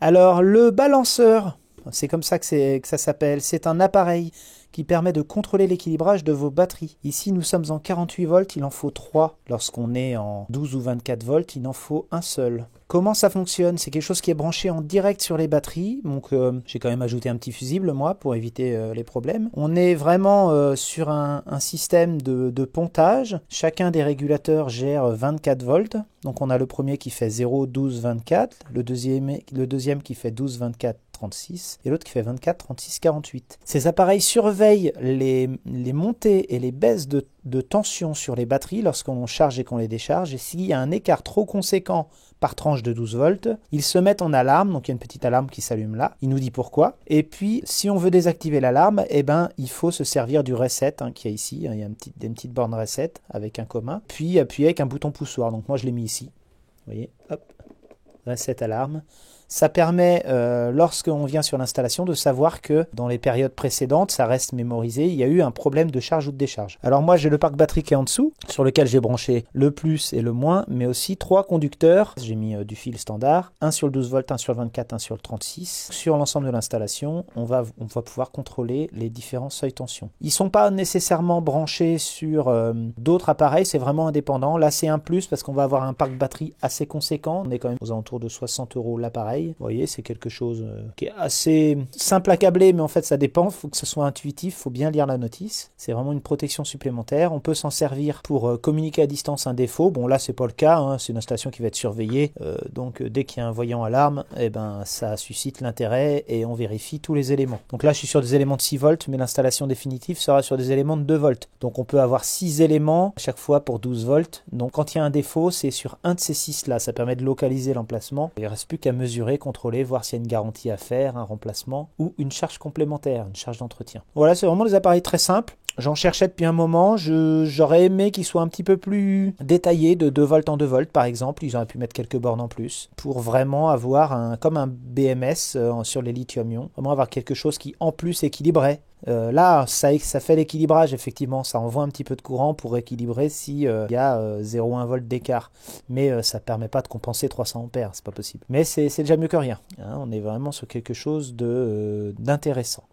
Alors, le balanceur, c'est comme ça que ça s'appelle. C'est un appareil qui permet de contrôler l'équilibrage de vos batteries. Ici, nous sommes en 48 volts, il en faut 3. Lorsqu'on est en 12 ou 24 volts, il en faut un seul. Comment ça fonctionne? C'est quelque chose qui est branché en direct sur les batteries. Donc, j'ai quand même ajouté un petit fusible, moi, pour éviter les problèmes. On est vraiment sur un système de pontage. Chacun des régulateurs gère 24 volts. Donc, on a le premier qui fait 0, 12, 24. Le deuxième qui fait 12, 24. 36 et l'autre qui fait 24, 36, 48. Ces appareils surveillent les montées et les baisses de tension sur les batteries lorsqu'on charge et qu'on les décharge. Et s'il y a un écart trop conséquent par tranche de 12 volts, ils se mettent en alarme. Donc il y a une petite alarme qui s'allume là. Il nous dit pourquoi. Et puis si on veut désactiver l'alarme, eh ben, il faut se servir du reset qu'il y a ici. Il y a une petite borne reset avec un commun. Puis appuyer avec un bouton poussoir. Donc moi je l'ai mis ici. Vous voyez, hop, reset alarme. Ça permet, lorsqu'on vient sur l'installation, de savoir que dans les périodes précédentes, ça reste mémorisé, il y a eu un problème de charge ou de décharge. Alors moi, j'ai le parc batterie qui est en dessous, sur lequel j'ai branché le plus et le moins, mais aussi 3 conducteurs. J'ai mis du fil standard, un sur le 12 volts, un sur le 24, un sur le 36. Sur l'ensemble de l'installation, on va pouvoir contrôler les différents seuils tension. Ils ne sont pas nécessairement branchés sur d'autres appareils, c'est vraiment indépendant. Là, c'est un plus parce qu'on va avoir un parc batterie assez conséquent. On est quand même aux alentours de 60 € l'appareil. Vous voyez, c'est quelque chose qui est assez simple à câbler, mais en fait ça dépend, il faut que ce soit intuitif, il faut bien lire la notice. C'est vraiment une protection supplémentaire. On peut s'en servir pour communiquer à distance un défaut. Bon là c'est pas le cas, c'est une installation qui va être surveillée, donc dès qu'il y a un voyant alarme, eh ben, ça suscite l'intérêt et on vérifie tous les éléments. Donc là je suis sur des éléments de 6 volts, mais l'installation définitive sera sur des éléments de 2 volts. Donc on peut avoir 6 éléments à chaque fois pour 12 volts. Donc quand il y a un défaut, c'est sur un de ces 6 là, ça permet de localiser l'emplacement. Il ne reste plus qu'à mesurer, contrôler, voir s'il y a une garantie à faire, un remplacement ou une charge complémentaire, une charge d'entretien. Voilà, c'est vraiment des appareils très simples. J'en cherchais depuis un moment, j'aurais aimé qu'ils soient un petit peu plus détaillés, de 2 volts en 2 volts par exemple, ils auraient pu mettre quelques bornes en plus, pour vraiment avoir comme un BMS sur les lithium-ion, vraiment avoir quelque chose qui en plus équilibrait. Là, ça fait l'équilibrage, effectivement, ça envoie un petit peu de courant pour équilibrer s'il y a 0,1 volt d'écart, mais ça ne permet pas de compenser 300 ampères, c'est pas possible. Mais c'est déjà mieux que rien, on est vraiment sur quelque chose d'intéressant.